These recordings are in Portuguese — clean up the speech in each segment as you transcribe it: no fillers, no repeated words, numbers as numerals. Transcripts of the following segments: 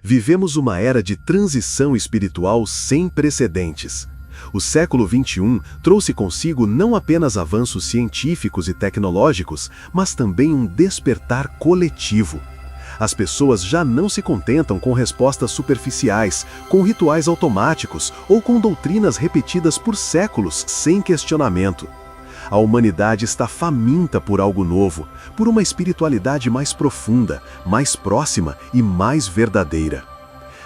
Vivemos uma era de transição espiritual sem precedentes. O século XXI trouxe consigo não apenas avanços científicos e tecnológicos, mas também um despertar coletivo. As pessoas já não se contentam com respostas superficiais, com rituais automáticos ou com doutrinas repetidas por séculos sem questionamento. A humanidade está faminta por algo novo, por uma espiritualidade mais profunda, mais próxima e mais verdadeira.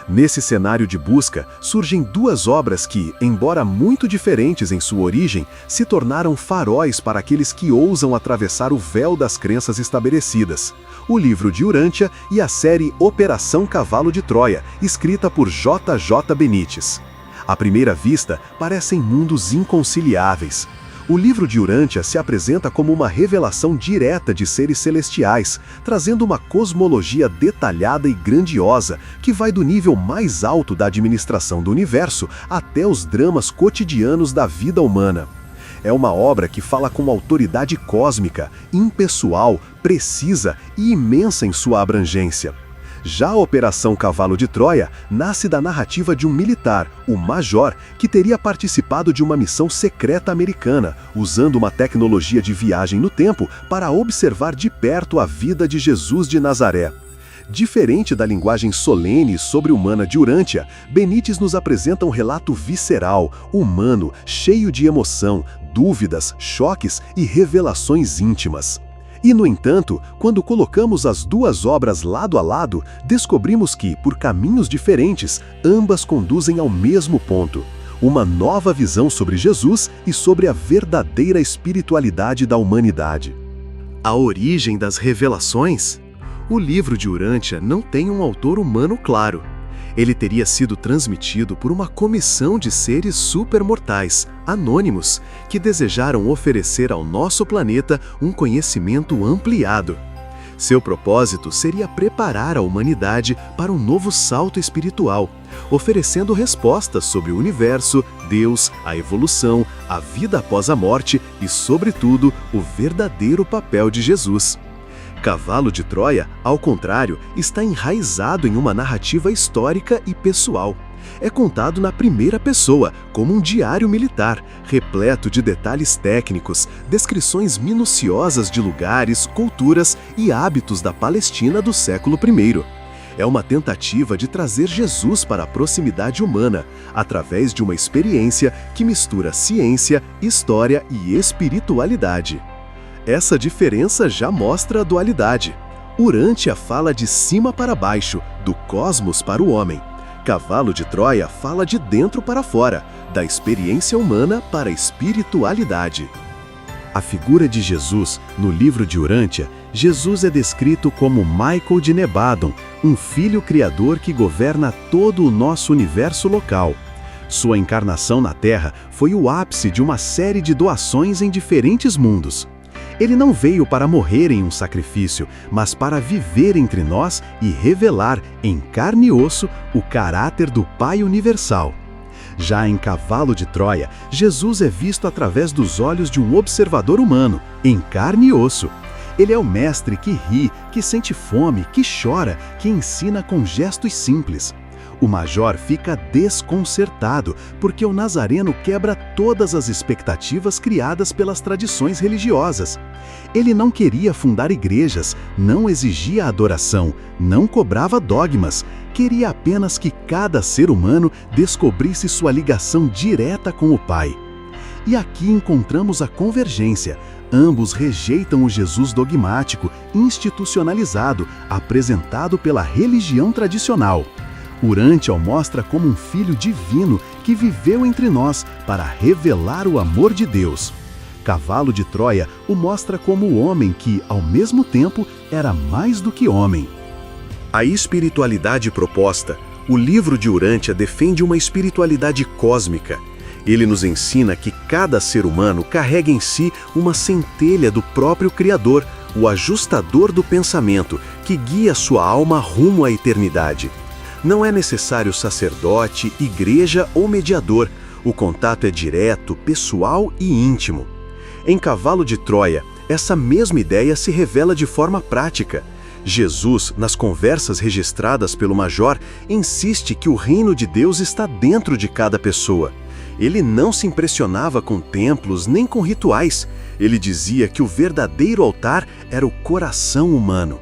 Nesse cenário de busca, surgem duas obras que, embora muito diferentes em sua origem, se tornaram faróis para aqueles que ousam atravessar o véu das crenças estabelecidas: o livro de Urântia e a série Operação Cavalo de Troia, escrita por J.J. Benítez. À primeira vista, parecem mundos inconciliáveis. O livro de Urântia se apresenta como uma revelação direta de seres celestiais, trazendo uma cosmologia detalhada e grandiosa que vai do nível mais alto da administração do universo até os dramas cotidianos da vida humana. É uma obra que fala com autoridade cósmica, impessoal, precisa e imensa em sua abrangência. Já a Operação Cavalo de Troia nasce da narrativa de um militar, o Major, que teria participado de uma missão secreta americana, usando uma tecnologia de viagem no tempo para observar de perto a vida de Jesus de Nazaré. Diferente da linguagem solene e sobre-humana de Urântia, Benítez nos apresenta um relato visceral, humano, cheio de emoção, dúvidas, choques e revelações íntimas. E, no entanto, quando colocamos as duas obras lado a lado, descobrimos que, por caminhos diferentes, ambas conduzem ao mesmo ponto: uma nova visão sobre Jesus e sobre a verdadeira espiritualidade da humanidade. A origem das revelações? O livro de Urântia não tem um autor humano claro. Ele teria sido transmitido por uma comissão de seres supermortais, anônimos, que desejaram oferecer ao nosso planeta um conhecimento ampliado. Seu propósito seria preparar a humanidade para um novo salto espiritual, oferecendo respostas sobre o universo, Deus, a evolução, a vida após a morte e, sobretudo, o verdadeiro papel de Jesus. Cavalo de Troia, ao contrário, está enraizado em uma narrativa histórica e pessoal. É contado na primeira pessoa, como um diário militar, repleto de detalhes técnicos, descrições minuciosas de lugares, culturas e hábitos da Palestina do século I. É uma tentativa de trazer Jesus para a proximidade humana, através de uma experiência que mistura ciência, história e espiritualidade. Essa diferença já mostra a dualidade. Urântia fala de cima para baixo, do cosmos para o homem. Cavalo de Troia fala de dentro para fora, da experiência humana para a espiritualidade. A figura de Jesus, no livro de Urântia, Jesus é descrito como Michael de Nebadon, um filho criador que governa todo o nosso universo local. Sua encarnação na Terra foi o ápice de uma série de doações em diferentes mundos. Ele não veio para morrer em um sacrifício, mas para viver entre nós e revelar, em carne e osso, o caráter do Pai Universal. Já em Cavalo de Troia, Jesus é visto através dos olhos de um observador humano, em carne e osso. Ele é o mestre que ri, que sente fome, que chora, que ensina com gestos simples. O Major fica desconcertado, porque o Nazareno quebra todas as expectativas criadas pelas tradições religiosas. Ele não queria fundar igrejas, não exigia adoração, não cobrava dogmas, queria apenas que cada ser humano descobrisse sua ligação direta com o Pai. E aqui encontramos a convergência. Ambos rejeitam o Jesus dogmático, institucionalizado, apresentado pela religião tradicional. Urântia o mostra como um filho divino que viveu entre nós para revelar o amor de Deus. Cavalo de Troia o mostra como o homem que, ao mesmo tempo, era mais do que homem. A espiritualidade proposta, o livro de Urântia defende uma espiritualidade cósmica. Ele nos ensina que cada ser humano carrega em si uma centelha do próprio Criador, o ajustador do pensamento, que guia sua alma rumo à eternidade. Não é necessário sacerdote, igreja ou mediador. O contato é direto, pessoal e íntimo. Em Cavalo de Troia, essa mesma ideia se revela de forma prática. Jesus, nas conversas registradas pelo Major, insiste que o reino de Deus está dentro de cada pessoa. Ele não se impressionava com templos nem com rituais. Ele dizia que o verdadeiro altar era o coração humano.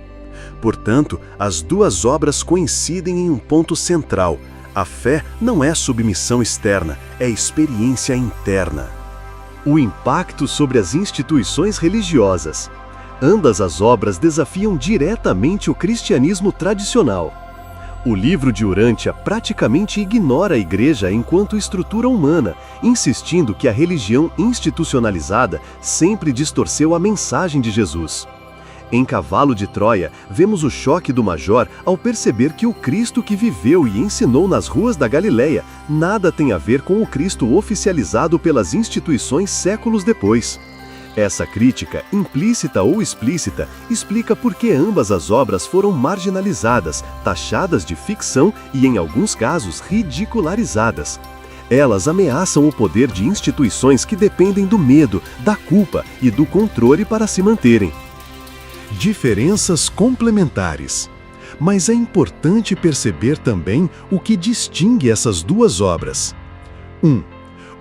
Portanto, as duas obras coincidem em um ponto central. A fé não é submissão externa, é experiência interna. O impacto sobre as instituições religiosas. Ambas as obras desafiam diretamente o cristianismo tradicional. O livro de Urântia praticamente ignora a igreja enquanto estrutura humana, insistindo que a religião institucionalizada sempre distorceu a mensagem de Jesus. Em Cavalo de Troia, vemos o choque do Major ao perceber que o Cristo que viveu e ensinou nas ruas da Galileia nada tem a ver com o Cristo oficializado pelas instituições séculos depois. Essa crítica, implícita ou explícita, explica por que ambas as obras foram marginalizadas, taxadas de ficção e, em alguns casos, ridicularizadas. Elas ameaçam o poder de instituições que dependem do medo, da culpa e do controle para se manterem. Diferenças complementares. Mas é importante perceber também o que distingue essas duas obras. 1.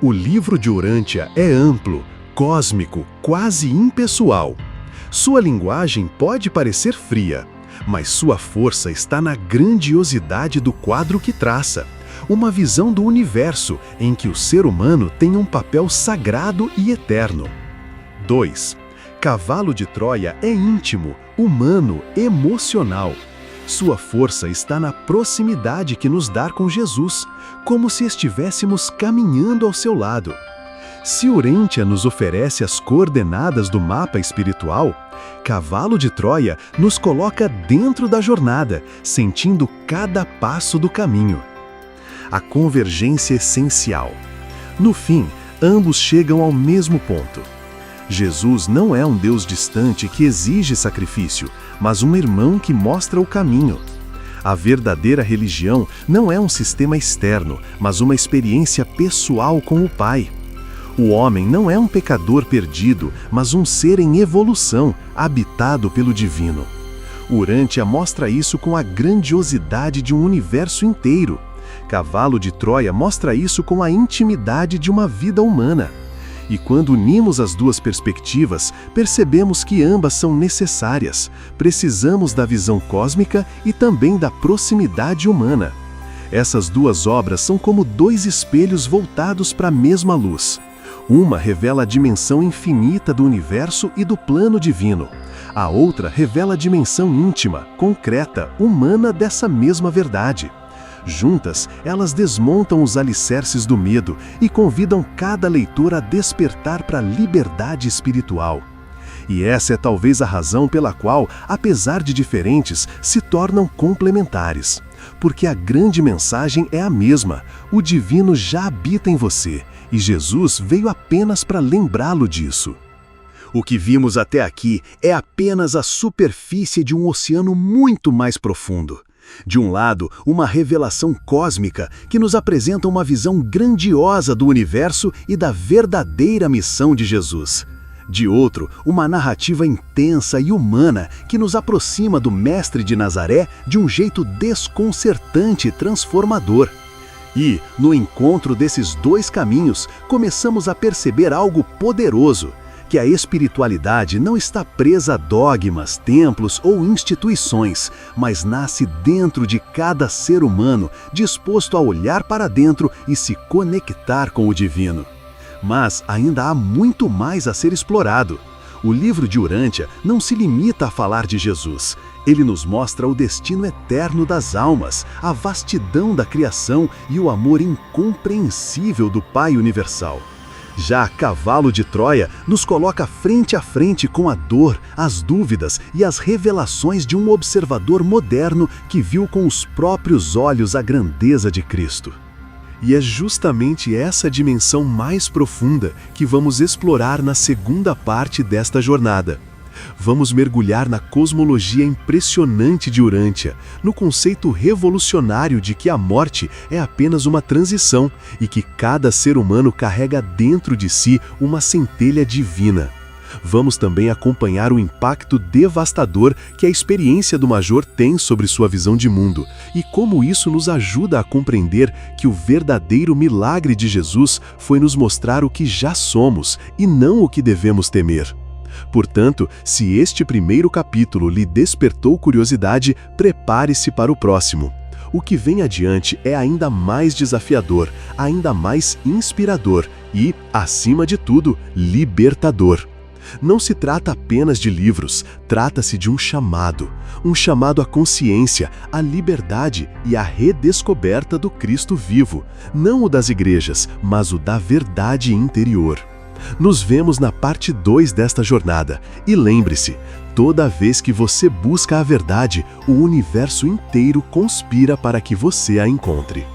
O livro de Urântia é amplo, cósmico, quase impessoal. Sua linguagem pode parecer fria, mas sua força está na grandiosidade do quadro que traça. Uma visão do universo em que o ser humano tem um papel sagrado e eterno. 2. Cavalo de Troia é íntimo, humano, emocional. Sua força está na proximidade que nos dá com Jesus, como se estivéssemos caminhando ao seu lado. Se Urântia nos oferece as coordenadas do mapa espiritual, Cavalo de Troia nos coloca dentro da jornada, sentindo cada passo do caminho. A convergência essencial. No fim, ambos chegam ao mesmo ponto. Jesus não é um Deus distante que exige sacrifício, mas um irmão que mostra o caminho. A verdadeira religião não é um sistema externo, mas uma experiência pessoal com o Pai. O homem não é um pecador perdido, mas um ser em evolução, habitado pelo divino. Urântia mostra isso com a grandiosidade de um universo inteiro. Cavalo de Troia mostra isso com a intimidade de uma vida humana. E quando unimos as duas perspectivas, percebemos que ambas são necessárias. Precisamos da visão cósmica e também da proximidade humana. Essas duas obras são como dois espelhos voltados para a mesma luz. Uma revela a dimensão infinita do universo e do plano divino. A outra revela a dimensão íntima, concreta, humana dessa mesma verdade. Juntas, elas desmontam os alicerces do medo e convidam cada leitor a despertar para a liberdade espiritual. E essa é talvez a razão pela qual, apesar de diferentes, se tornam complementares. Porque a grande mensagem é a mesma: o divino já habita em você, e Jesus veio apenas para lembrá-lo disso. O que vimos até aqui é apenas a superfície de um oceano muito mais profundo. De um lado, uma revelação cósmica que nos apresenta uma visão grandiosa do universo e da verdadeira missão de Jesus. De outro, uma narrativa intensa e humana que nos aproxima do Mestre de Nazaré de um jeito desconcertante e transformador. E, no encontro desses dois caminhos, começamos a perceber algo poderoso: que a espiritualidade não está presa a dogmas, templos ou instituições, mas nasce dentro de cada ser humano, disposto a olhar para dentro e se conectar com o divino. Mas ainda há muito mais a ser explorado. O livro de Urântia não se limita a falar de Jesus. Ele nos mostra o destino eterno das almas, a vastidão da criação e o amor incompreensível do Pai Universal. Já Cavalo de Troia nos coloca frente a frente com a dor, as dúvidas e as revelações de um observador moderno que viu com os próprios olhos a grandeza de Cristo. E é justamente essa dimensão mais profunda que vamos explorar na segunda parte desta jornada. Vamos mergulhar na cosmologia impressionante de Urântia, no conceito revolucionário de que a morte é apenas uma transição e que cada ser humano carrega dentro de si uma centelha divina. Vamos também acompanhar o impacto devastador que a experiência do Major tem sobre sua visão de mundo e como isso nos ajuda a compreender que o verdadeiro milagre de Jesus foi nos mostrar o que já somos e não o que devemos temer. Portanto, se este primeiro capítulo lhe despertou curiosidade, prepare-se para o próximo. O que vem adiante é ainda mais desafiador, ainda mais inspirador e, acima de tudo, libertador. Não se trata apenas de livros, trata-se de um chamado à consciência, à liberdade e à redescoberta do Cristo vivo, não o das igrejas, mas o da verdade interior. Nos vemos na parte 2 desta jornada e lembre-se, toda vez que você busca a verdade, o universo inteiro conspira para que você a encontre.